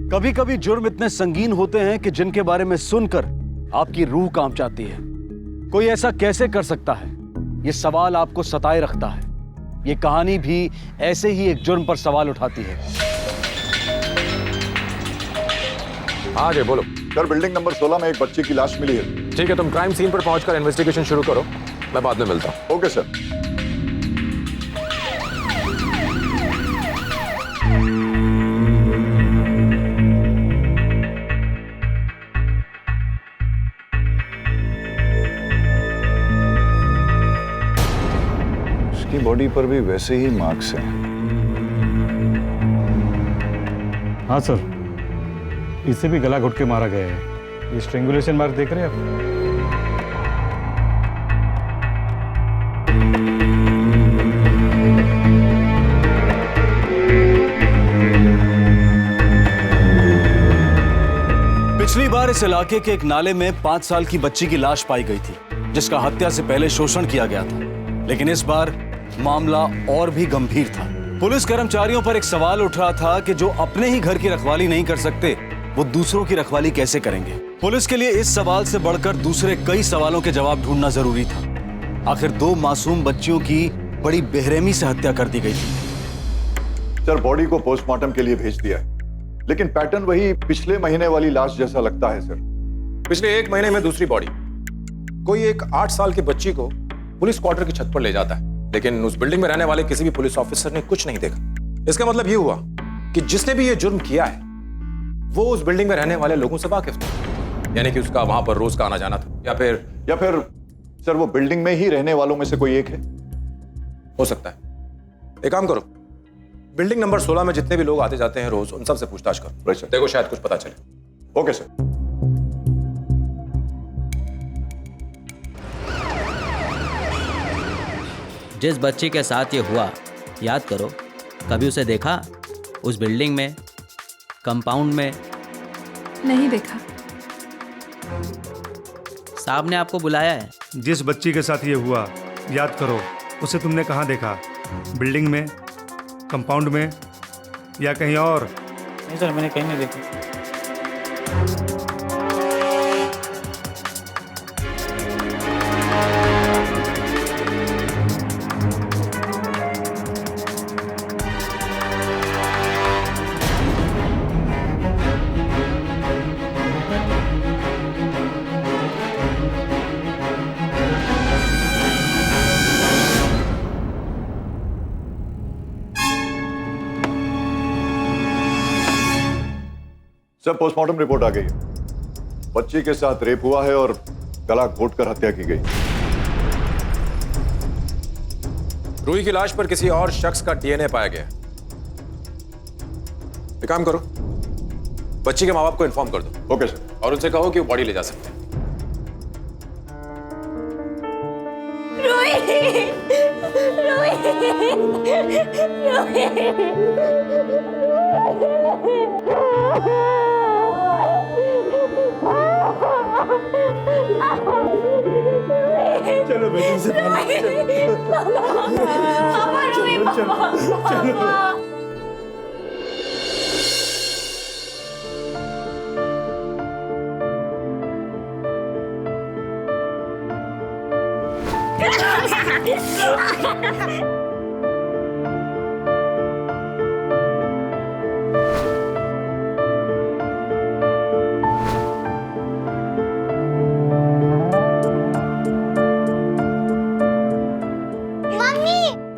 कभी कभी जुर्म इतने संगीन होते हैं कि जिनके बारे में सुनकर आपकी रूह कांप जाती है। कोई ऐसा कैसे कर सकता है? ये सवाल आपको सताए रखता है। ये कहानी भी ऐसे ही एक जुर्म पर सवाल उठाती है। हाँ जी बोलो। सर, बिल्डिंग नंबर 16 में एक बच्चे की लाश मिली है। ठीक है, तुम क्राइम सीन पर पहुंचकर इन्वेस्टिगेशन शुरू करो, मैं बाद में मिलता हूँ। Okay sir. उसकी बॉडी पर भी वैसे ही मार्क्स हैं। हाँ सर, इसे भी गला घुट के मारा गया है। ये स्ट्रेंगुलेशन मार्क देख रहे हैं आप? पिछली बार इस इलाके के एक नाले में 5 साल की बच्ची की लाश पाई गई थी, जिसका हत्या से पहले शोषण किया गया था। लेकिन इस बार मामला और भी गंभीर था। पुलिस कर्मचारियों पर एक सवाल उठ रहा था कि जो अपने ही घर की रखवाली नहीं कर सकते, वो दूसरों की रखवाली कैसे करेंगे। पुलिस के लिए इस सवाल से बढ़कर दूसरे कई सवालों के जवाब ढूंढना जरूरी था। आखिर 2 मासूम बच्चियों की बड़ी बेरहमी से हत्या कर दी गई थी। सर, बॉडी को पोस्टमार्टम के लिए भेज दिया है, लेकिन पैटर्न वही पिछले महीने वाली लाश जैसा लगता है सर। पिछले 1 महीने में दूसरी बॉडी। कोई एक 8 साल की बच्ची को पुलिस क्वार्टर की छत पर ले जाता है, लेकिन उस बिल्डिंग में रहने वाले किसी भी पुलिस ऑफिसर ने कुछ नहीं देखा। इसका मतलब यह हुआ कि जिसने भी यह जुर्म किया है वो उस बिल्डिंग में रहने वाले लोगों से वाकिफ था, यानी कि उसका वहां पर रोज का आना जाना था। या फिर सर, वो बिल्डिंग में ही रहने वालों में से कोई एक है। हो सकता है। एक काम करो, बिल्डिंग नंबर 16 में जितने भी लोग आते जाते हैं रोज, उन सब से पूछताछ करो। सर। देखो शायद कुछ पता चले। Okay sir. जिस बच्ची के साथ ये हुआ, याद करो, कभी उसे देखा उस बिल्डिंग में, कंपाउंड में? नहीं देखा। साहब ने आपको बुलाया है। जिस बच्ची के साथ ये हुआ, याद करो, उसे तुमने कहाँ देखा? बिल्डिंग में, कंपाउंड में या कहीं और? नहीं सर, मैंने कहीं नहीं देखी। सर, पोस्टमार्टम रिपोर्ट आ गई है। बच्ची के साथ रेप हुआ है और गला घोटकर हत्या की गई। रूही की लाश पर किसी और शख्स का डीएनए पाया गया। एक काम करो, बच्ची के माँ बाप को इन्फॉर्म कर दो। Okay sir. और उनसे कहो कि वो बॉडी ले जा सकते हैं। चलो बेटी से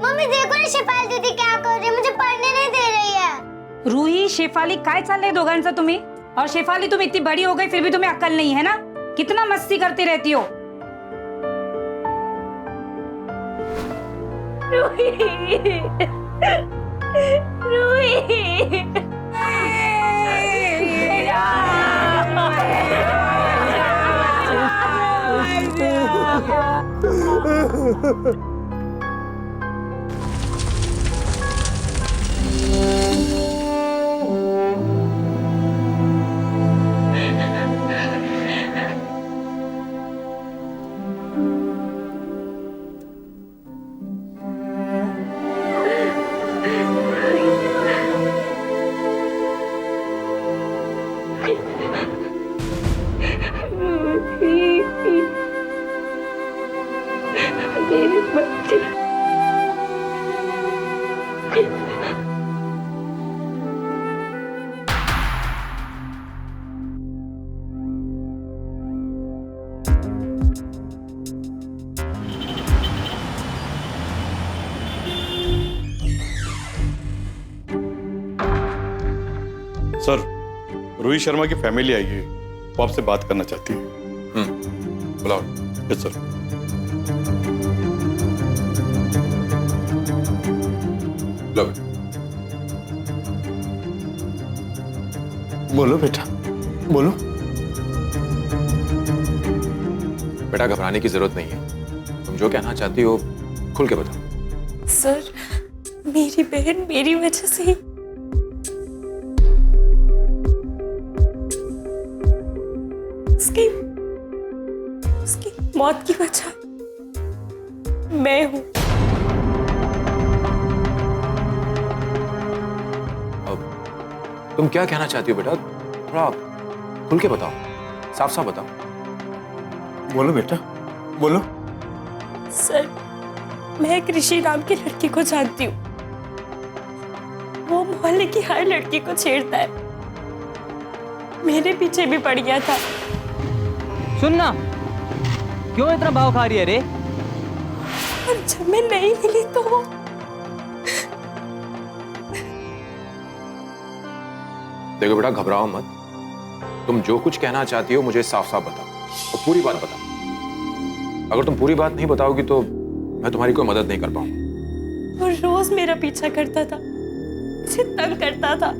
मम्मी देखो ना शेफाली दीदी क्या कर रही है, मुझे पढ़ने नहीं दे रही है। रूही शेफाली काय चाललंय दोघांचं तुम्ही? और शेफाली तुम इतनी बड़ी हो गई फिर भी तुम्हें अक्ल नहीं है ना? कितना मस्ती करती रहती हो। रूही रूही मेरे बच्चे सर, रूही शर्मा की फैमिली आई है, वो आपसे बात करना चाहती है। बुलाओ। Yes sir. लो। बोलो बेटा, बोलो। बेटा घबराने की जरूरत नहीं है, तुम जो कहना चाहती हो खुल के बताओ। सर, मेरी बहन मेरी वजह से ही उसकी मौत की वजह मैं हूं। अब तुम क्या कहना चाहती हो बेटा? थोड़ा खुल के बताओ, साफ साफ बताओ। बोलो बेटा, बोलो। सर, मैं एक ऋषि नाम की लड़की को जानती हूँ। वो मोहल्ले की हर लड़की को छेड़ता है, मेरे पीछे भी पड़ गया था। सुनना, क्यों इतना भाव खा रही है रे? और जब मैं नहीं मिली तो देखो बेटा, घबराओ मत। तुम जो कुछ कहना चाहती हो मुझे साफ साफ बताओ और पूरी बात बताओ। अगर तुम पूरी बात नहीं बताओगी तो मैं तुम्हारी कोई मदद नहीं कर पाऊंगा। वो रोज मेरा पीछा करता था, मुझे तंग करता था।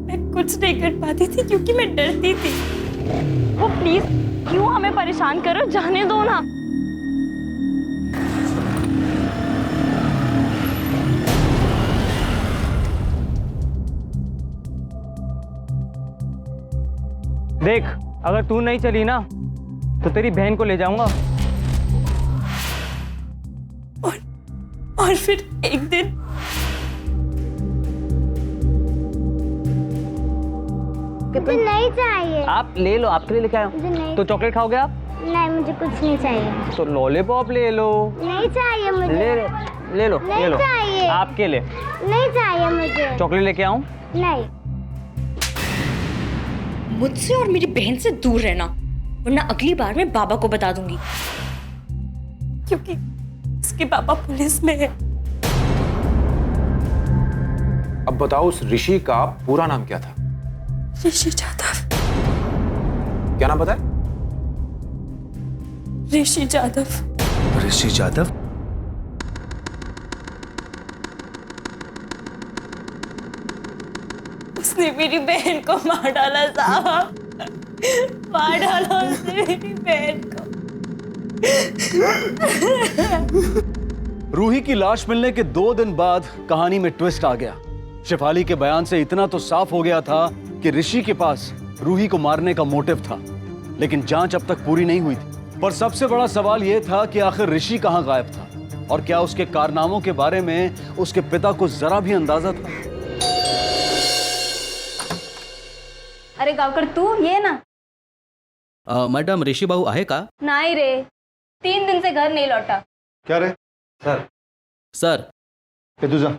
मैं कुछ नहीं कर पाती थी क्योंकि मैं डरती थी। वो प्लीज क्यों हमें परेशान करो, जाने दो ना। देख, अगर तू नहीं चली ना तो तेरी बहन को ले जाऊंगा। और फिर एक दिन मुझे नहीं चाहिए। आप ले लो, आपके लिए लेके आया मुझे नहीं। हूं। तो चॉकलेट खाओगे आप? नहीं, मुझे कुछ नहीं चाहिए। तो लॉलीपॉप ले लो। नहीं चाहिए मुझे। ले लो, ले लो, नहीं ले लो। चाहिए। आपके लिए नहीं चाहिए मुझे। चॉकलेट लेके आऊं? नहीं। मुझसे और मेरी बहन से दूर रहना, वरना अगली बार मैं बाबा को बता दूंगी। क्योंकि उसके पापा पुलिस में है। अब बताओ, उस ऋषि का पूरा नाम क्या था? ऋषि जाधव। क्या नाम बताया? ऋषि जाधव। ऋषि जाधव? उसने मेरी बहन को मार डाला साहब, मार डाला उसने मेरी बहन को। रूही की लाश मिलने के 2 दिन बाद कहानी में ट्विस्ट आ गया। शेफाली के बयान से इतना तो साफ हो गया था कि ऋषि के पास रूही को मारने का मोटिव था, लेकिन जांच अब तक पूरी नहीं हुई थी। पर सबसे बड़ा सवाल यह था कि आखिर ऋषि कहां गायब था और क्या उसके कारनामों के बारे में उसके पिता को जरा भी अंदाजा था? अरे गावकर, तू ये ना। मैडम, ऋषि भाऊ आहे का? नहीं रे, 3 दिन से घर नहीं लौटा। क्या रे? सर, ये तू जा।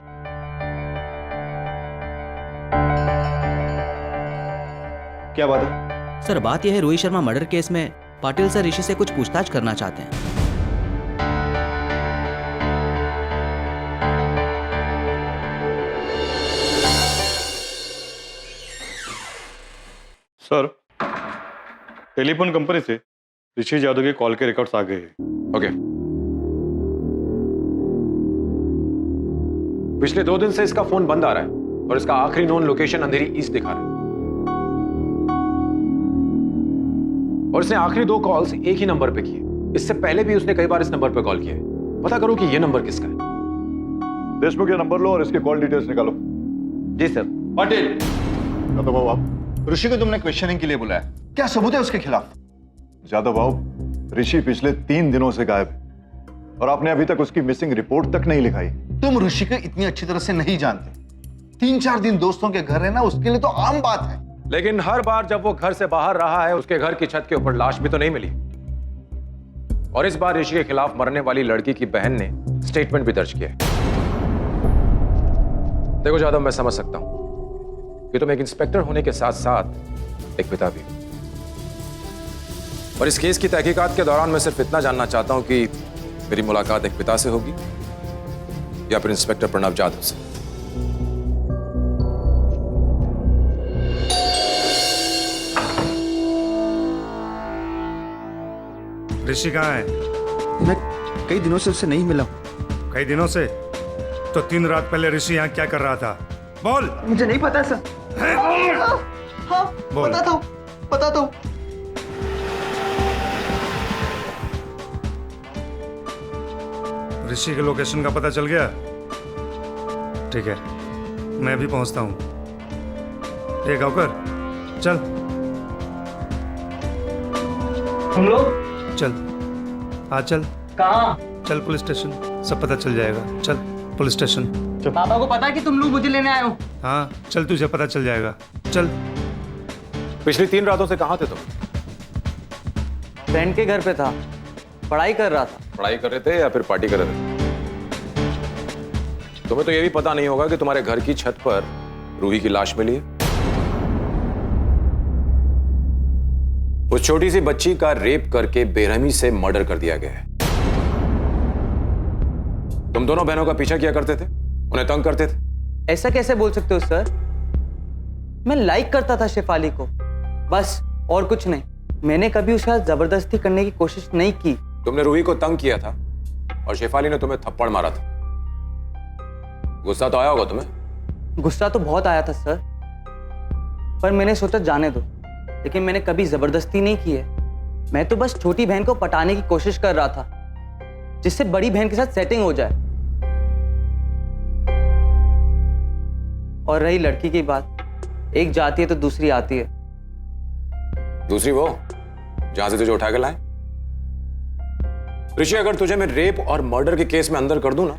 क्या बात है? सर बात यह है, रोहित शर्मा मर्डर केस में पाटिल सर ऋषि से कुछ पूछताछ करना चाहते हैं। सर, टेलीफोन कंपनी से ऋषि यादव के कॉल के रिकॉर्ड्स आ गए हैं। ओके। पिछले 2 दिन से इसका फोन बंद आ रहा है और इसका आखिरी नोन लोकेशन अंधेरी ईस्ट दिखा रहा है। और इसने आखिरी 2 कॉल्स एक ही नंबर पे किए। इससे पहले भी उसने कई बार इस नंबर पे कॉल किया है। पता करो कि ये नंबर किसका है। देशमुख ये नंबर लो और इसके कॉल डिटेल्स निकालो। जी सर। पाटिल, यादव बाबू आप ऋषि को तुमने क्वेश्चनिंग के लिए बुलाया, क्या सबूत है उसके खिलाफ? यादव बाबू, ऋषि पिछले 3 दिनों से गायब है और आपने अभी तक उसकी मिसिंग रिपोर्ट तक नहीं लिखाई। तुम ऋषि को इतनी अच्छी तरह से नहीं जानते। 3-4 दिन दोस्तों के घर रहना उसके लिए तो आम बात है। लेकिन हर बार जब वो घर से बाहर रहा है, उसके घर की छत के ऊपर लाश भी तो नहीं मिली। और इस बार ऋषि के खिलाफ मरने वाली लड़की की बहन ने स्टेटमेंट भी दर्ज किया है। देखो यादव, मैं समझ सकता हूं कि तुम एक इंस्पेक्टर होने के साथ साथ एक पिता भी हो। और इस केस की तहकीकात के दौरान मैं सिर्फ इतना जानना चाहता हूं कि मेरी मुलाकात एक पिता से होगी या फिर इंस्पेक्टर प्रणव जाधव से। ऋषि कहाँ है? मैं कई दिनों से उससे नहीं मिला हूं। कई दिनों से? तो 3 रात पहले ऋषि यहाँ क्या कर रहा था? बोल। मुझे नहीं पता सर। हाँ, बोल। पता तो। ऋषि के लोकेशन का पता चल गया? ठीक है, मैं भी पहुंचता हूं। ये गाँवकर, चल। हम लोग चल, आ चल। कहाँ? चल पुलिस स्टेशन, सब पता चल जाएगा। चल पुलिस स्टेशन। पापा को पता है कि तुम लोग मुझे लेने आए हो? हाँ चल, तुझे पता चल जाएगा। चल। पिछली 3 रातों से कहां थे तुम? फ्रेंड के घर पे था, पढ़ाई कर रहा था। पढ़ाई कर रहे थे या फिर पार्टी कर रहे थे? तुम्हें तो यह भी पता नहीं होगा कि तुम्हारे घर की छत पर रूही की लाश मिली है। उस छोटी सी बच्ची का रेप करके बेरहमी से मर्डर कर दिया गया है। तुम दोनों बहनों का पीछा किया करते थे, उन्हें तंग करते थे। ऐसा कैसे बोल सकते हो सर? मैं लाइक करता था शेफाली को, बस, और कुछ नहीं। मैंने कभी उसके साथ जबरदस्ती करने की कोशिश नहीं की। तुमने रूही को तंग किया था और शेफाली ने तुम्हें थप्पड़ मारा था। गुस्सा तो आया होगा तुम्हें? गुस्सा तो बहुत आया था सर, पर मैंने सोचा जाने दो। लेकिन मैंने कभी जबरदस्ती नहीं की है। मैं तो बस छोटी बहन को पटाने की कोशिश कर रहा था, जिससे बड़ी बहन के साथ सेटिंग हो जाए। और रही लड़की की बात, एक जाती है तो दूसरी आती है। दूसरी वो जहां से तुझे उठा के लाए? ऋषि, अगर तुझे मैं रेप और मर्डर के केस में अंदर कर दूं ना,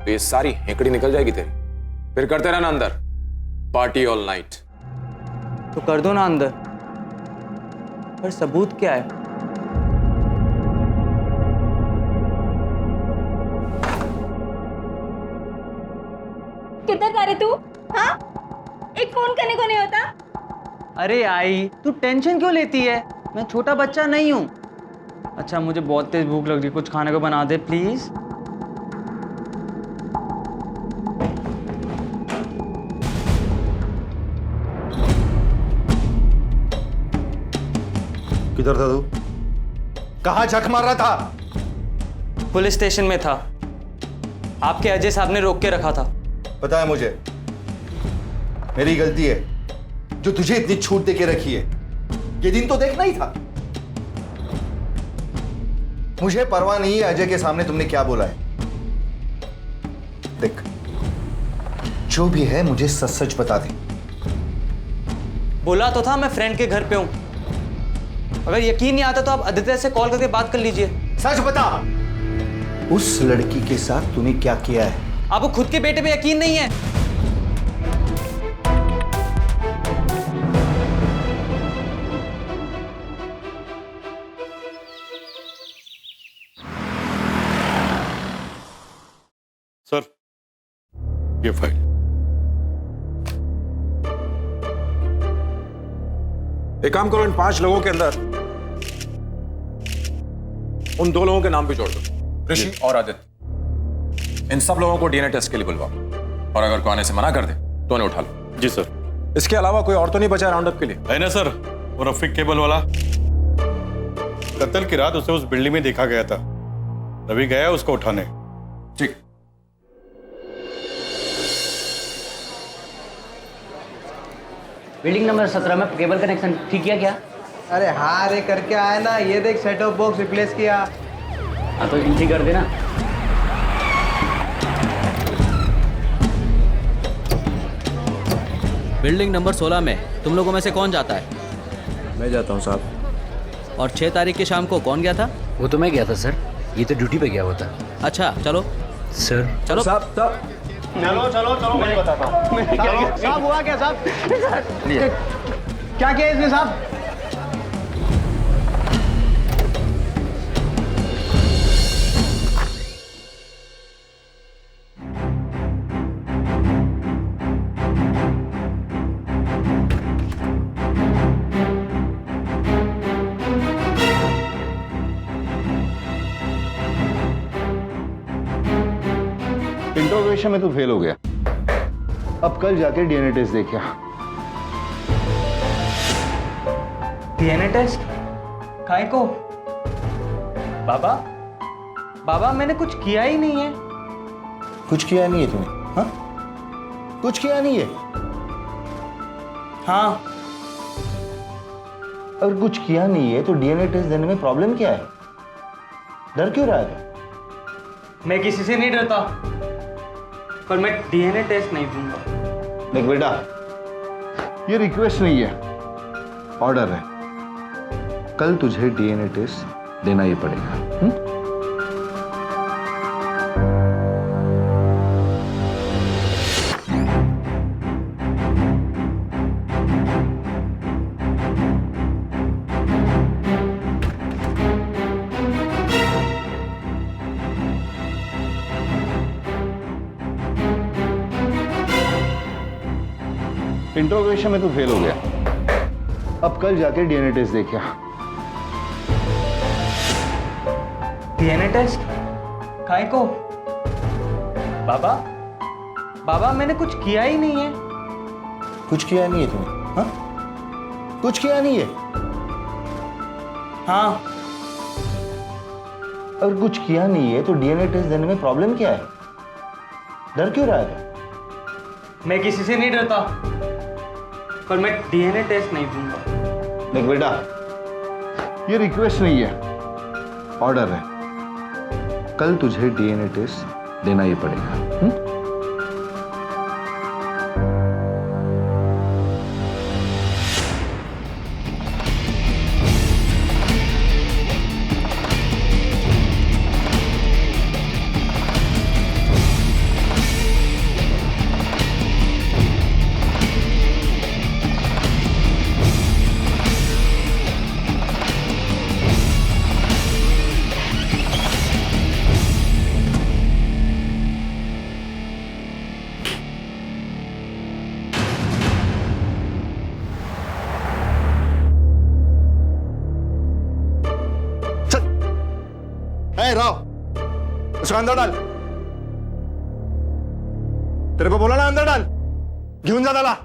तो ये सारी हेकड़ी निकल जाएगी तेरी। फिर करते रहना अंदर पार्टी ऑल नाइट। तो कर दो ना अंदर, पर सबूत क्या है? किधर जा रहे तू? हाँ, एक फोन करने को नहीं होता? अरे आई, तू टेंशन क्यों लेती है? मैं छोटा बच्चा नहीं हूँ। अच्छा, मुझे बहुत तेज भूख लग रही है, कुछ खाने को बना दे प्लीज। किधर था तू? कहाँ झक मार रहा था? पुलिस स्टेशन में था। आपके अजय साहब ने रोक के रखा था। पता है मुझे, मेरी गलती है जो तुझे इतनी छूट देके रखी है। ये दिन तो देखना ही था। मुझे परवाह नहीं है अजय के सामने तुमने क्या बोला है। देख, जो भी है मुझे सच सच बता दे। बोला तो था मैं फ्रेंड के घर पे हूं। अगर यकीन नहीं आता तो आप आदित्य से कॉल करके बात कर लीजिए। सच बता, उस लड़की के साथ तूने क्या किया है? आपको खुद के बेटे पे यकीन नहीं है? सर, ये फाइल। एक काम करो, इन 5 लोगों के अंदर उन 2 लोगों के नाम भी जोड़ दो, ऋषि और आदित्य। इन सब लोगों को डीएनए टेस्ट के लिए बुलवाओ, और अगर कोई आने से मना कर दे तो उन्हें उठा लो। जी सर। इसके अलावा कोई और तो नहीं बचा राउंड अप के लिए? है ना सर, वो रफीक केबल वाला। कत्ल की रात उसे उस बिल्डिंग में देखा गया था। रवि गया उसको उठाने। ठीक। बिल्डिंग नंबर 17 में केबल कनेक्शन ठीक किया क्या? अरे हाँ रे, करके आया ना। ये देख, सेट ऑफ बॉक्स रिप्लेस किया। हाँ तो ठीक कर देना। बिल्डिंग नंबर 16 में तुम लोगों में से कौन जाता है? मैं जाता हूँ साहब। और 6 तारीख की शाम को कौन गया था? वो तो मैं गया था सर, ये तो ड्यूटी पे गया हुआ था। अच्छा चलो सर। चलो साहब चलो मैं बताता हूँ। साहब हुआ क्या साहब? क्या किया इसने साहब? इंट्रोगेशन में तो फेल हो गया, अब कल जाके डीएनए टेस्ट देखिए। DNA test? काय को? बाबा बाबा मैंने कुछ किया ही नहीं है। कुछ किया नहीं है तूने? हाँ, कुछ किया नहीं है? हाँ। अगर कुछ किया नहीं है तो डीएनए टेस्ट देने में प्रॉब्लम क्या है? डर क्यों रहा है? मैं किसी से नहीं डरता, पर मैं डीएनए टेस्ट नहीं दूंगा। देख बेटा, ये रिक्वेस्ट नहीं है, ऑर्डर है। कल तुझे डीएनए टेस्ट देना ही पड़ेगा। इंट्रोगेशन में तो फेल हो गया, अब कल जाके डीएनए टेस्ट देखिए। DNA test? काय को? बाबा बाबा मैंने कुछ किया ही नहीं है। कुछ किया नहीं है तूने? हाँ, कुछ किया नहीं है? हाँ। अगर कुछ किया नहीं है तो डीएनए टेस्ट देने में प्रॉब्लम क्या है? डर क्यों रहा है? मैं किसी से नहीं डरता, पर मैं डीएनए टेस्ट नहीं दूंगा। देख बेटा, ये रिक्वेस्ट नहीं है, ऑर्डर है। कल तुझे डीएनए टेस्ट देना ही पड़ेगा। राव, उसको अंदर डाल। तेरे को बोला ना अंदर डाल, घेऊन जा त्याला।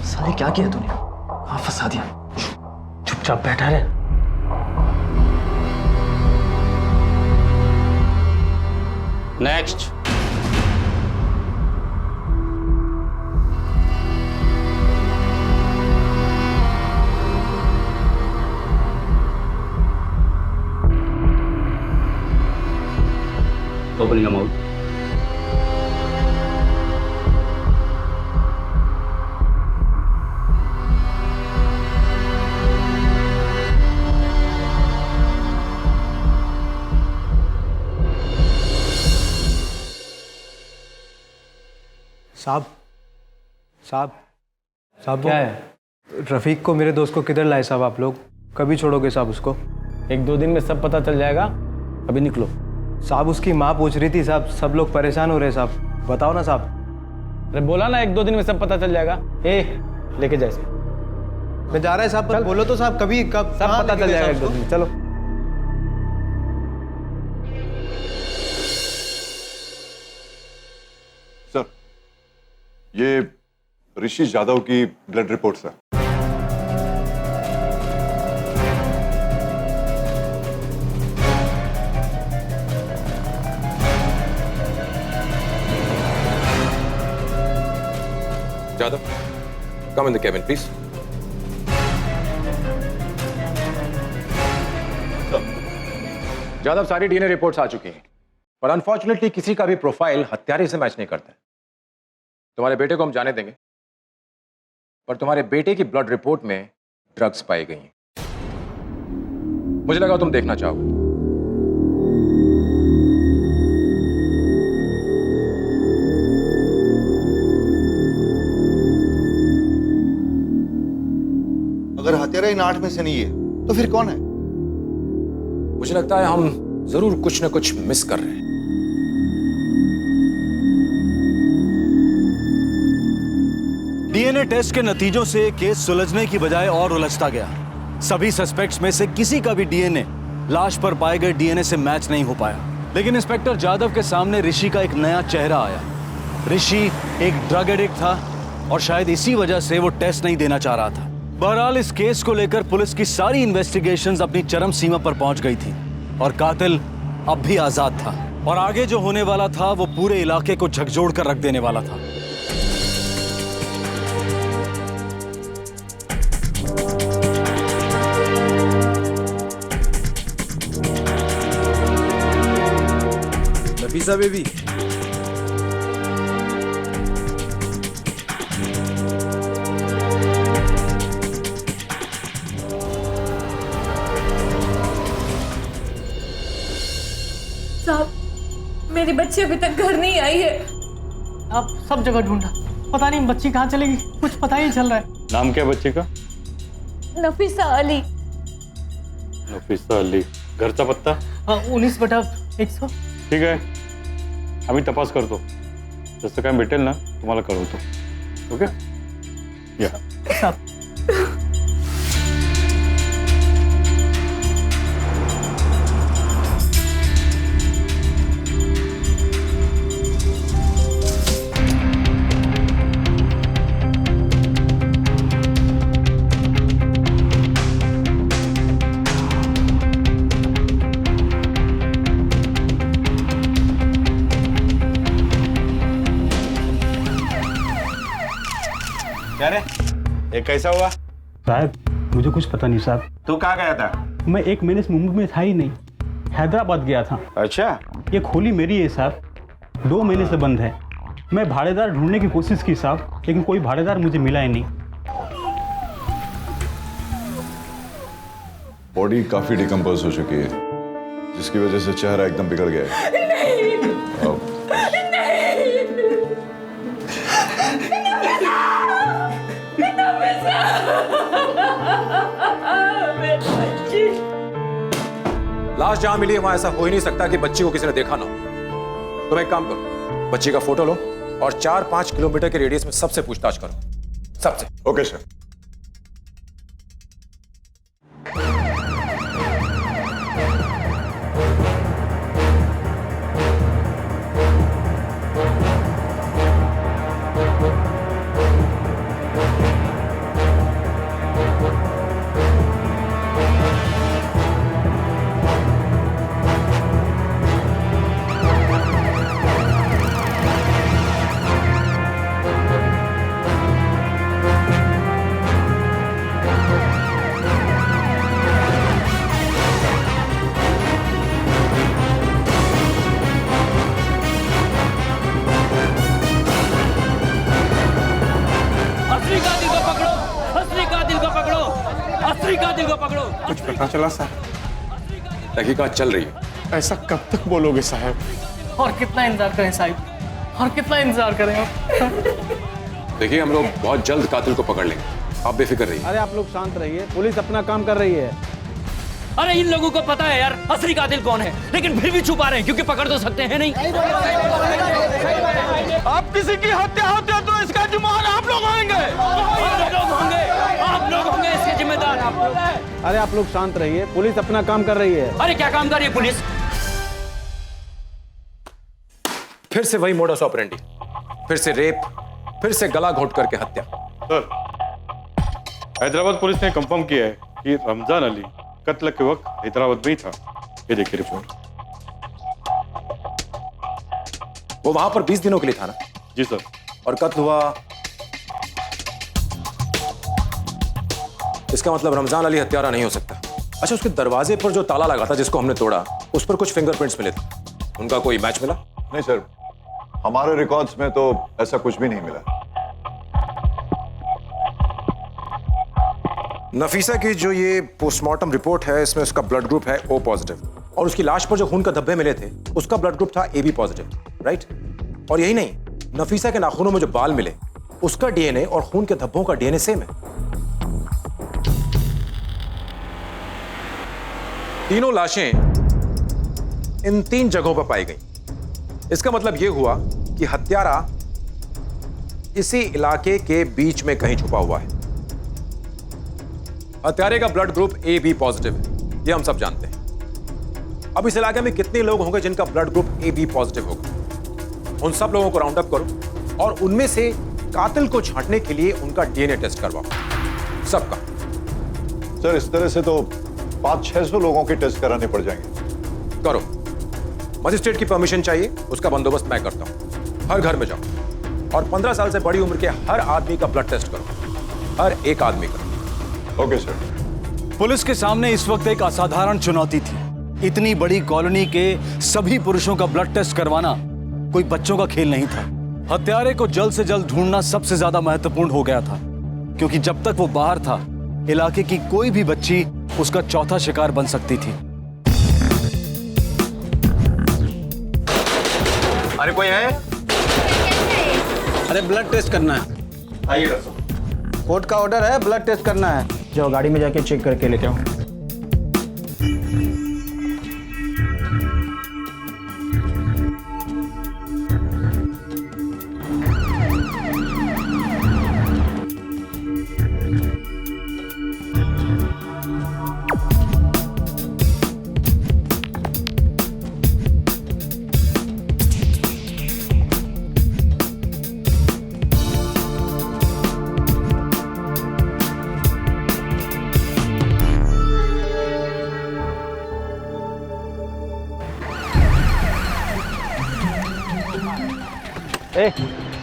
साले क्या किया तूने? कहाँ फंसा दिया? चुपचाप बैठा रहे। नेक्स्ट। Opening your mouth. साहब साहब साहब क्या है? रफीक को, मेरे दोस्त को किधर लाए साहब आप लोग? कभी छोड़ोगे साहब उसको? 1-2 दिन में सब पता चल जाएगा, अभी निकलो। साहब उसकी माँ पूछ रही थी साहब, सब लोग परेशान हो रहे हैं साहब, बताओ ना साहब। अरे बोला ना 1-2 दिन में सब पता चल जाएगा। लेके जाए इसको। मैं जा रहा है साहब, पर बोलो तो साहब कभी कब सब पता चल जाएगा 1-2 दिन में, चलो। सर, ये ऋषि यादव की ब्लड रिपोर्ट्स है। Yadav, come in the cabin, please. Yadav, सारी डीएनए रिपोर्ट्स आ चुकी हैं, पर अनफॉर्चुनेटली किसी का भी प्रोफाइल हत्यारे से मैच नहीं करता है। तुम्हारे बेटे को हम जाने देंगे, पर तुम्हारे बेटे की ब्लड रिपोर्ट में ड्रग्स पाई गई हैं। मुझे लगा तुम देखना चाहोगे। अगर हत्यारा इन 8 में से नहीं है तो फिर कौन है? मुझे लगता है हम जरूर कुछ न कुछ मिस कर रहे हैं। डीएनए टेस्ट के नतीजों से केस सुलझने की बजाय और उलझता गया। सभी सस्पेक्ट्स में से किसी का भी डीएनए लाश पर पाए गए डीएनए से मैच नहीं हो पाया। लेकिन इंस्पेक्टर जादव के सामने ऋषि का एक नया चेहरा आया। ऋषि एक ड्रग एडिक्ट था और शायद इसी वजह से वो टेस्ट नहीं देना चाह रहा था। बहरहाल इस केस को लेकर पुलिस की सारी इन्वेस्टिगेशंस अपनी चरम सीमा पर पहुंच गई थी और कातिल अब भी आजाद था और आगे जो होने वाला था वो पूरे इलाके को झकझोर कर रख देने वाला था। नफीसा बेबी, मेरी बच्ची अभी तक घर नहीं आई है। आप सब जगह ढूंढा, पता नहीं बच्ची कहाँ चलेगी, कुछ पता ही नहीं चल रहा है। नाम क्या बच्चे का? नफीसा अली। नफीसा अली। घरचा पत्ता? 19/100। ठीक आहे, आम्ही तपास करतो, जसं काय भेटेल ना तुम्हाला कळवतो. ओके, या. क्या रे, ये कैसा हुआ? साहब मुझे कुछ पता नहीं साहब। तू कहाँ गया था? मैं 1 महीने से मुंबई में था ही नहीं, हैदराबाद गया था। अच्छा, ये खोली मेरी है साहब, 2 महीने से बंद है। मैं भाड़ेदार ढूंढने की कोशिश की साहब, लेकिन कोई भाड़ेदार मुझे मिला ही नहीं। बॉडी काफी डिकम्पोज हो चुकी है, जिसकी वजह से चेहरा एकदम बिगड़ गया है। लाश जहां मिली है वहां ऐसा हो ही नहीं सकता कि बच्ची को किसी ने देखा ना हो। तुम एक काम करो, बच्ची का फोटो लो और 4-5 किलोमीटर के रेडियस में सबसे पूछताछ करो, सबसे। Okay sir. कुछ पता चला साहब? तहकीकात चल रही है। ऐसा कब तक बोलोगे साहब? और कितना इंतजार करें साहब? और कितना इंतजार करें आप? देखिए हम लोग बहुत जल्द कातिल को पकड़ लेंगे, आप बेफिक्र रहिए। अरे आप लोग शांत रहिए, पुलिस अपना काम कर रही है। अरे इन लोगों को पता है यार असली कातिल कौन है, लेकिन फिर भी छुपा रहे हैं क्योंकि पकड़ तो सकते हैं नहीं। आप किसी की हत्या होती है तो इसका जिम्मेदार आप लोग होंगे। आप लोग होंगे इसके जिम्मेदार। अरे आप लोग शांत रहिए, पुलिस अपना काम कर रही है। अरे क्या काम कर रही है पुलिस? फिर से वही मोडस ऑपरेंडी, फिर से रेप, फिर से गला घोट करके हत्या। सर, हैदराबाद पुलिस ने कंफर्म किया है कि रमजान अली कत्ल के वक्त हैदराबाद में ही था। ये देखिए रिपोर्ट। वो वहां पर 20 दिनों के लिए था ना? जी सर। और कत्ल हुआ, इसका मतलब रमजान अली हत्यारा नहीं हो सकता। अच्छा, उसके दरवाजे पर जो ताला लगा था जिसको हमने तोड़ा, उस पर कुछ फिंगरप्रिंट्स मिले थे, उनका कोई मैच मिला? नहीं सर, हमारे रिकॉर्ड्स में तो ऐसा कुछ भी नहीं मिला। नफीसा की जो ये पोस्टमार्टम रिपोर्ट है, इसमें उसका ब्लड ग्रुप है O पॉजिटिव, और उसकी लाश पर जो खून का धब्बे मिले थे उसका ब्लड ग्रुप था AB पॉजिटिव, राइट? और यही नहीं, नफीसा के नाखूनों में जो बाल मिले उसका DNA और खून के धब्बों का DNA सेम है। तीनों लाशें इन 3 जगहों पर पाई गई। इसका मतलब यह हुआ कि हत्यारा इसी इलाके के बीच में कहीं छुपा हुआ है। हत्यारे का ब्लड ग्रुप AB पॉजिटिव है, यह हम सब जानते हैं। अब इस इलाके में कितने लोग होंगे जिनका ब्लड ग्रुप AB पॉजिटिव होगा? उन सब लोगों को राउंड अप करो और उनमें से कातिल को छांटने के लिए उनका DNA टेस्ट करवाओ, सबका। सर, इस तरह से तो 500-600 लोगों के टेस्ट कराने पड़ जाएंगे। करो, मजिस्ट्रेट की परमिशन चाहिए, उसका बंदोबस्त मैं करता हूं। हर घर में जाओ और 15 साल से बड़ी उम्र के हर आदमी का ब्लड टेस्ट करो, हर एक आदमी का। Okay sir. पुलिस के सामने इस वक्त एक असाधारण चुनौती थी। इतनी बड़ी कॉलोनी के सभी पुरुषों का ब्लड टेस्ट करवाना कोई बच्चों का खेल नहीं था। हत्यारे को जल्द से जल्द ढूंढना सबसे ज्यादा महत्वपूर्ण हो गया था, क्योंकि जब तक वो बाहर था इलाके की कोई भी बच्ची उसका चौथा शिकार बन सकती थी। अरे कोई है? अरे ब्लड टेस्ट करना है। आइए। कोर्ट का ऑर्डर है, ब्लड टेस्ट करना है। जाओ गाड़ी में जाके चेक करके लेके आओ। ए,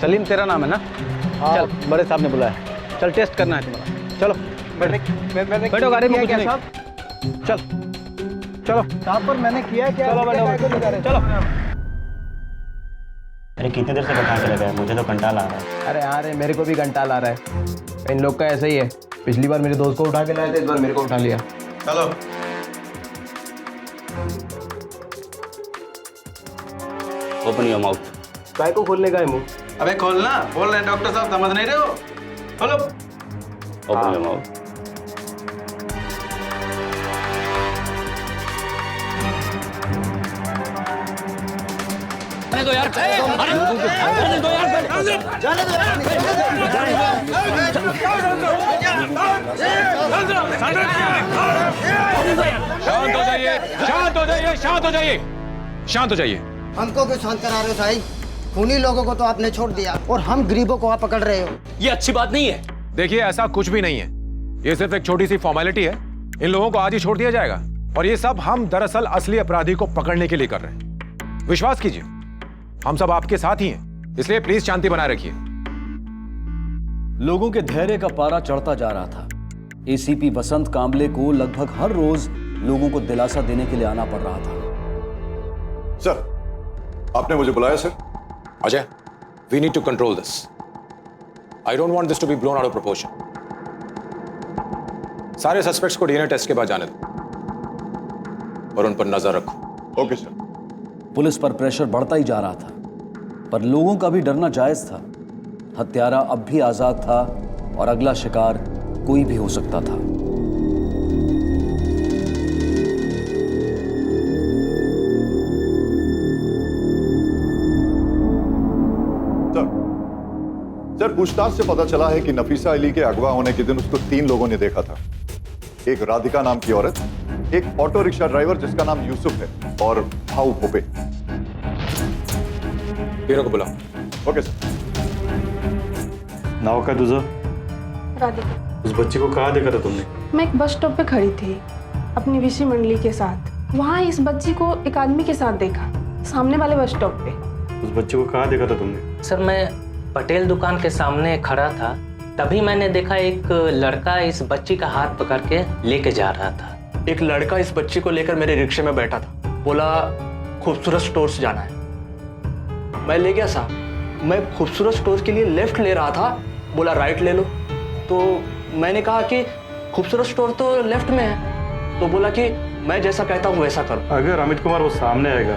सलीम तेरा नाम है ना? चल, बड़े साहब ने बुलाया। चल टेस्ट करना है तुम्हारा। चलो बैठो गाड़ी में। कुछ नहीं। चल चलो। कहाँ पर मैंने किया क्या? चलो बैठो। चलो। अरे कितनी देर से बैठा के लगा है, मुझे तो कंटाल आ रहा है। अरे हाँ रे, मेरे को भी घंटाल आ रहा है। इन लोग का ऐसा ही है, पिछली बार मेरे दोस्त को उठा के लाए थे, इस बार मेरे को उठा लिया। चलो। Open your mouth. काय को खोलने का है मुंह? अबे खोलना, बोल रहे हैं डॉक्टर साहब, समझ नहीं रहे हो? खोलो। Open your mouth. जाने दो यार, जाने दो यार, जाने दो। शांत हो जाइए, शांत हो जाइए, शांत हो जाइए, शांत हो जाइए। हमको क्यों शांत करा रहे हो साईं? खूनी लोगों को तो आपने छोड़ दिया और हम गरीबों को आप पकड़ रहे हो। ये अच्छी बात नहीं है। देखिए, ऐसा कुछ भी नहीं है, ये सिर्फ एक छोटी सी फॉर्मेलिटी है। इन लोगों को आज ही छोड़ दिया जाएगा, और ये सब हम दरअसल असली अपराधी को पकड़ने के लिए कर रहे हैं। विश्वास कीजिए, हम सब आपके साथ ही हैं, इसलिए प्लीज शांति बनाए रखिए। लोगों के धैर्य का पारा चढ़ता जा रहा था। एसीपी वसंत कांबले को लगभग हर रोज लोगों को दिलासा देने के लिए आना पड़ रहा था। सर, आपने मुझे बुलाया sir? Ajay, we need to control this. I don't want this to be blown out of proportion. सारे सस्पेक्ट्स को डीएनए टेस्ट के बाद जाने दो और उन पर नजर रखो। Okay sir. पुलिस पर प्रेशर बढ़ता ही जा रहा था। पर लोगों का भी डरना जायज था। हत्यारा अब भी आजाद था और अगला शिकार कोई भी हो सकता था। सर, पूछताछ से पता चला है कि नफीसा अली के अगवा होने के दिन उसको 3 लोगों ने देखा था। एक राधिका नाम की औरत, एक ऑटो रिक्शा ड्राइवर जिसका नाम यूसुफ है और भाऊ भोपे। तीनों को बुला। Okay sir. नाव का तुझं? राधिका। उस बच्ची को कहाँ देखा था तुमने? मैं एक बस स्टॉप पे खड़ी थी अपनी विशी मंडली के साथ। वहाँ इस बच्ची को एक आदमी के साथ देखा, सामने वाले बस स्टॉप पे। उस बच्ची को कहाँ देखा था तुमने? सर, मैं पटेल दुकान के सामने खड़ा था, तभी मैंने देखा एक लड़का इस बच्ची का हाथ पकड़ के लेके जा रहा था। एक लड़का इस बच्ची को लेकर मेरे रिक्शे में बैठा था, बोला खूबसूरत स्टोर से जाना है। मैं ले गया साहब। मैं खूबसूरत स्टोर के लिए लेफ्ट ले रहा था, बोला राइट ले लो। तो मैंने कहा कि खूबसूरत स्टोर तो लेफ्ट में है, तो बोला कि मैं जैसा कहता हूँ वैसा करो। अगर अमित कुमार वो सामने आएगा,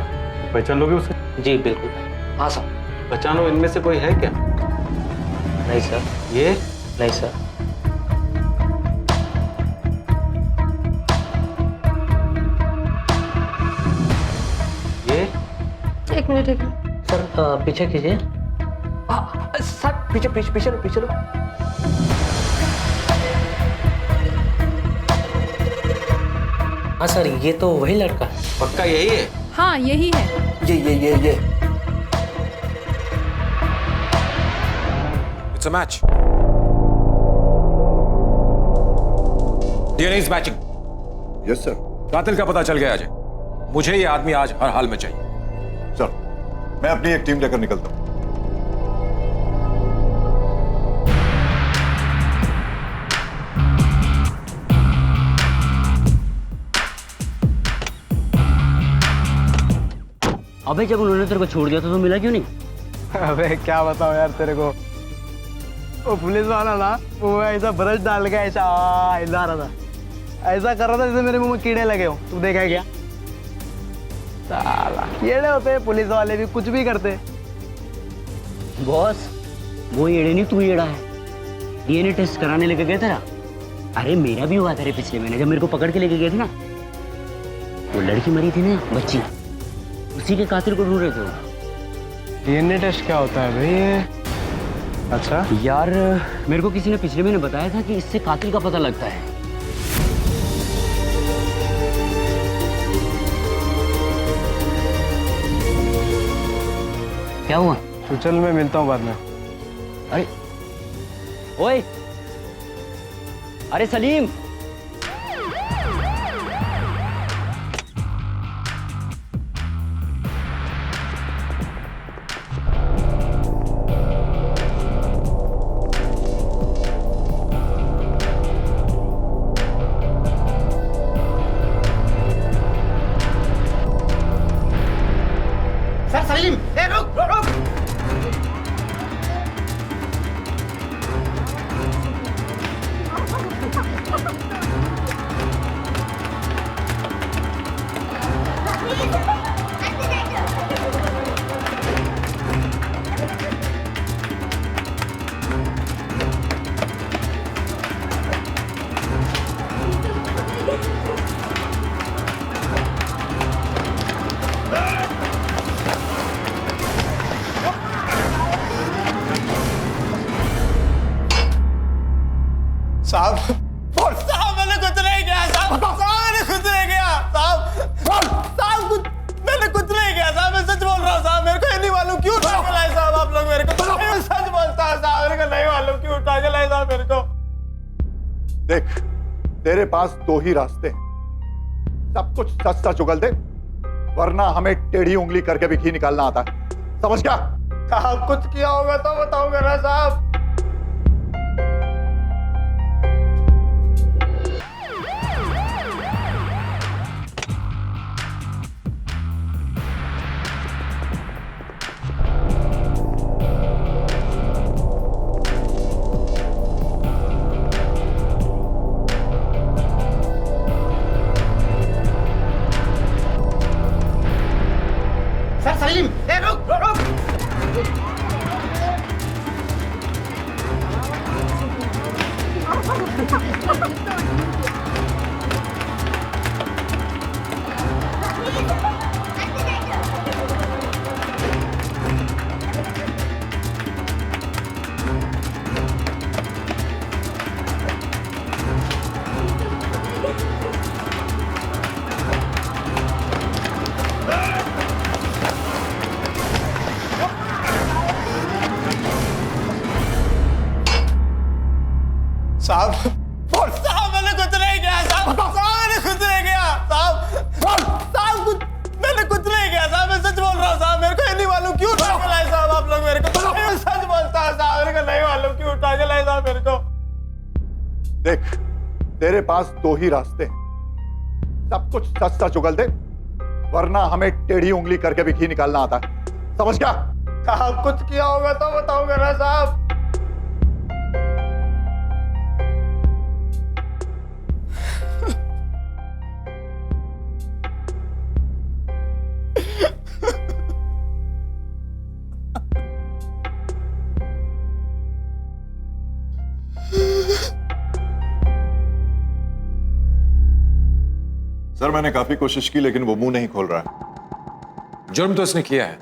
पहचान लोगे उसे? जी बिल्कुल। हाँ साहब। पहचानो, इनमें से कोई है क्या? नहीं सर। ये? नहीं सर। ये? एक मिनट सर, पीछे कीजिए। सर पीछे पीछे पीछे लो, पीछे लो। हाँ सर, ये तो वही लड़का है। पक्का यही है? हाँ यही है। ये it's a match. DNA is matching. Yes sir. कातिल का पता चल गया अजय। मुझे ये आदमी आज हर हाल में चाहिए। सर, मैं अपनी एक टीम लेकर निकलता हूं। अबे जब उन्होंने तेरे को छोड़ दिया तो मिला क्यों नहीं? अबे क्या बताओ यार तेरे को, वो पुलिस वाला ना, वो ऐसा ब्रश डाल के ऐसा हिला रहा था, ऐसा कर रहा था जैसे मेरे मुंह में कीड़े लगे हो। तू देखा क्या? साला कीड़े होते हैं पुलिस वाले भी, कुछ भी करते। बॉस, वो एड़े नहीं, तू एड़ा है। डीएनए टेस्ट कराने लेके गए तेरा? अरे मेरा भी हुआ था रे पिछले महीने, जब मेरे को पकड़ के लेके गए थे ना। वो लड़की मरी थी ना, बच्ची, उसी के कातिल को ढूंढ रहे थे। डीएनए टेस्ट क्या होता है भाई? अच्छा यार, मेरे को किसी ने पिछले महीने बताया था कि इससे कातिल का पता लगता है। क्या हुआ? तो चल, मैं मिलता हूँ बाद में। अरे ओए, अरे सलीम, सर सलीम, ए रुक रुक। साहब, साहब मैंने कुछ नहीं किया साहब, मैंने कुछ नहीं किया साहब, कुछ मैंने कुछ नहीं किया साहब, मैं सच बोल रहा हूँ साहब, मेरे को ये नहीं मालूम क्यों उठा के लाए साहब आप लोग मेरे को। मैं सच बोलता हूँ साहब, मेरे को नहीं मालूम क्यों उठा के लाए साहब मेरे को। देख, तेरे पास 2 ही रास्ते हैं, सब कुछ सच सच उगल दे, वरना हमें टेढ़ी उंगली करके भी घी निकालना आता है, समझ गया? साहब कुछ किया होगा तो बताऊंगा ना साहब। सर सलीम, ए रुक रुक। साहब साहब मैंने कुछ नहीं किया साहब मैंने कुछ नहीं किया साहब कुछ मैंने कुछ नहीं किया साहब मैं सच बोल रहा हूँ साहब मेरे को ये नहीं मालूम क्यों उठा के लाए साहब आप लोग मेरे को मैं सच बोलता हूँ साहब मेरे को नहीं मालूम क्यों उठा के लाए साहब मेरे को। देख तेरे पास दो ही रास्ते हैं, सब कुछ सच सच उगल दे वरना हमें टेढ़ी उंगली करके भी घी निकालना आता है, समझ गया? साहब कुछ किया होगा तो बताऊंगा ना साहब। सर मैंने काफी कोशिश की लेकिन वो मुंह नहीं खोल रहा है। जुर्म तो इसने किया है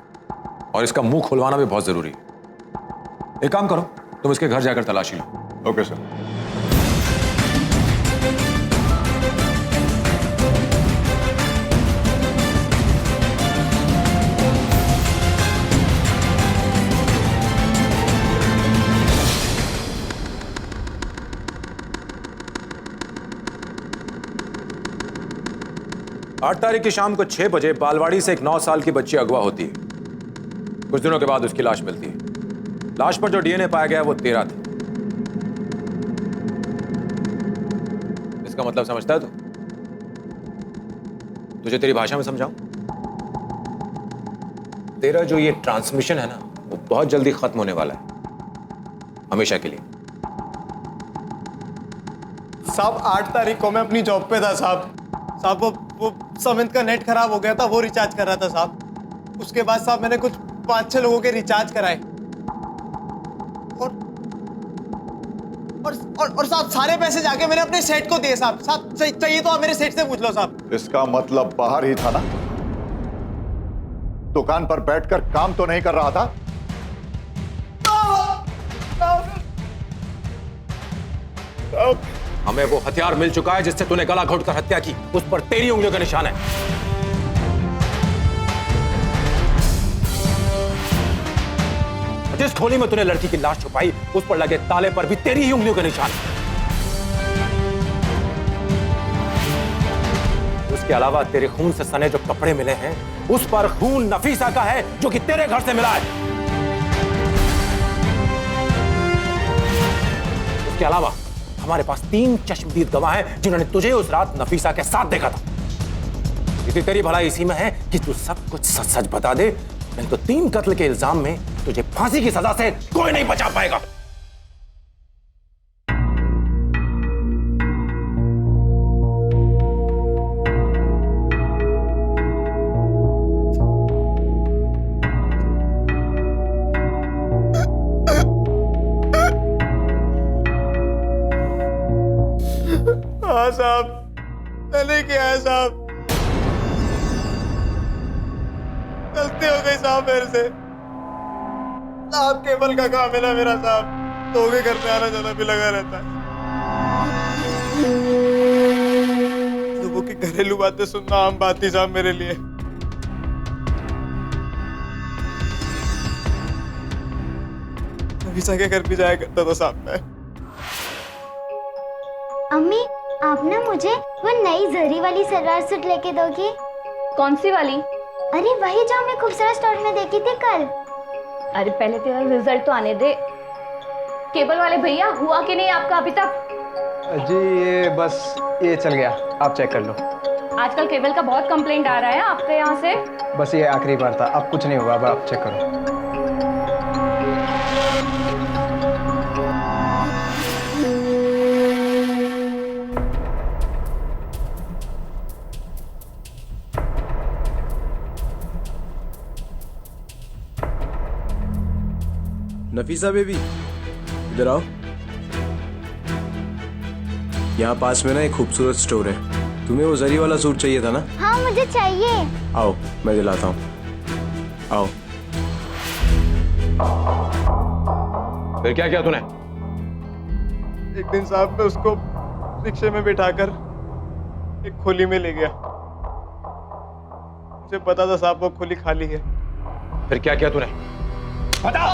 और इसका मुंह खुलवाना भी बहुत जरूरी है। एक काम करो, तुम इसके घर जाकर तलाशी लो। Okay sir. आठ तारीख की शाम को 6 बजे बालवाड़ी से एक 9 साल की बच्ची अगवा होती है। कुछ दिनों के बाद उसकी लाश मिलती है। लाश पर जो डीएनए पाया गया वो तेरा था। इसका मतलब समझता है तू? तुझे तेरी भाषा में समझाऊं? तेरा जो ये ट्रांसमिशन है ना वो बहुत जल्दी खत्म होने वाला है, हमेशा के लिए। साहब 8 तारीख को मैं अपनी जॉब पे था साहब वो समित का नेट खराब हो गया था, वो रिचार्ज कर रहा था साहब। उसके बाद साहब मैंने कुछ 5-6 लोगों के रिचार्ज कराए और साहब सारे पैसे जाके मैंने अपने सेठ को दिए साहब। चाहिए तो आप मेरे सेठ से पूछ लो साहब। इसका मतलब बाहर ही था ना, दुकान पर बैठकर काम तो नहीं कर रहा था? हमें वो हथियार मिल चुका है जिससे तूने गला घोटकर हत्या की, उस पर तेरी उंगलियों का निशान है। जिस खोली में तूने लड़की की लाश छुपाई उस पर लगे ताले पर भी तेरी ही उंगलियों का निशान है। उसके अलावा तेरे खून से सने जो कपड़े मिले हैं उस पर खून नफीसा का है जो कि तेरे घर से मिला है। उसके अलावा हमारे पास 3 चश्मदीद गवाह हैं जिन्होंने तुझे उस रात नफीसा के साथ देखा था। इतनी तेरी भलाई इसी में है कि तू सब कुछ सच सच बता दे, नहीं तो 3 कत्ल के इल्जाम में तुझे फांसी की सजा से कोई नहीं बचा पाएगा। हाँ साहब मैंने किया है साहब, गलती हो गई साहब मेरे से। साहब केबल का काम है ना मेरा साहब, तो के घर में आना जाना भी लगा रहता है। लोगों की घरेलू बातें सुनना आम बात थी साहब मेरे लिए। नफीसा के घर भी जाया करता था साहब मैं। अम्मी आप ना मुझे वो नई जरी वाली सलवार सूट लेके दोगी? कौन सी वाली? अरे वही जो हमने खूबसूरत स्टोर में देखी थी कल। अरे पहले तेरा रिजल्ट तो आने दे। केबल वाले भैया हुआ कि नहीं आपका अभी तक? जी ये बस ये चल गया, आप चेक कर लो। आजकल केबल का बहुत कंप्लेंट आ रहा है आपके यहाँ से। बस ये आखिरी बार था, अब कुछ नहीं होगा, अब आप चेक करो। नफीसा बेबी इधर आओ। यहाँ पास में ना एक खूबसूरत स्टोर है, तुम्हें वो जरी वाला सूट चाहिए था ना? हाँ मुझे चाहिए। आओ मैं दिलाता हूँ, आओ। फिर क्या किया तूने? एक दिन साहब मैं उसको रिक्शे में बिठाकर एक खोली में ले गया। मुझे पता था साहब वो खोली खाली है। फिर क्या किया तूने? बता।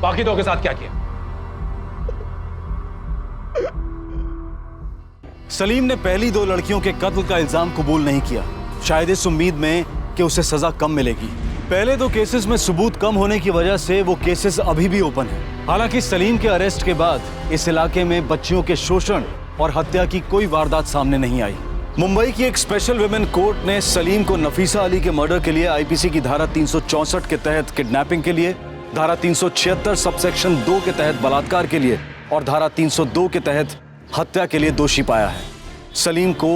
बाकी दो के साथ क्या किया? सलीम ने पहली दो लड़कियों के कत्ल का इल्जाम कबूल नहीं किया, शायद इस उम्मीद में कि उसे सजा कम मिलेगी। पहले दो केसेस में सबूत कम होने की वजह से वो केसेस अभी भी ओपन है। हालांकि सलीम के अरेस्ट के बाद इस इलाके में बच्चियों के शोषण और हत्या की कोई वारदात सामने नहीं आई। मुंबई की एक स्पेशल विमेन कोर्ट ने सलीम को नफीसा अली के मर्डर के लिए आईपीसी की धारा 364 के तहत किडनैपिंग के लिए, धारा 376 सबसेक्शन 2 के तहत बलात्कार के लिए और धारा 302 के तहत हत्या के लिए दोषी पाया है। सलीम को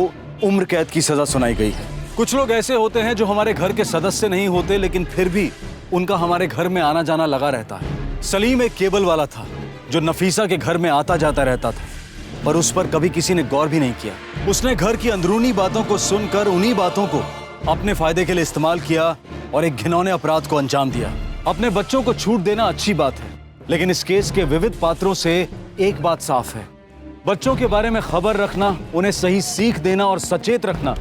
उम्र कैद की सजा सुनाई गई है। कुछ लोग ऐसे होते हैं जो हमारे घर के सदस्य नहीं होते, लेकिन फिर भी उनका हमारे घर में आना जाना लगा रहता है। सलीम एक केबल वाला था जो नफीसा के घर में आता जाता रहता था, पर उस पर कभी किसी ने गौर भी नहीं किया। उसने घर की अंदरूनी बातों को सुनकर उन्हीं बातों को अपने फायदे के लिए इस्तेमाल किया और एक घिनौने अपराध को अंजाम दिया। अपने बच्चों को छूट देना अच्छी बात है, लेकिन इस केस के विविध पात्रों से एक बात साफ है, बच्चों के बारे में खबर रखना, उन्हें सही सीख देना और सचेत रखना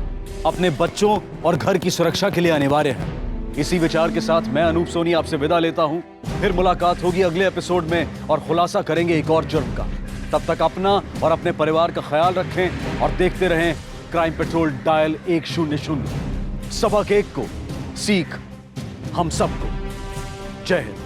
अपने बच्चों और घर की सुरक्षा के लिए अनिवार्य है। इसी विचार के साथ मैं अनूप सोनी आपसे विदा लेता हूं। फिर मुलाकात होगी अगले एपिसोड में और खुलासा करेंगे एक और जुर्म का। तब तक अपना और अपने परिवार का ख्याल रखें और देखते रहें क्राइम पेट्रोल डायल 100। सबक एक को सीख हम सबको। जय हिंद।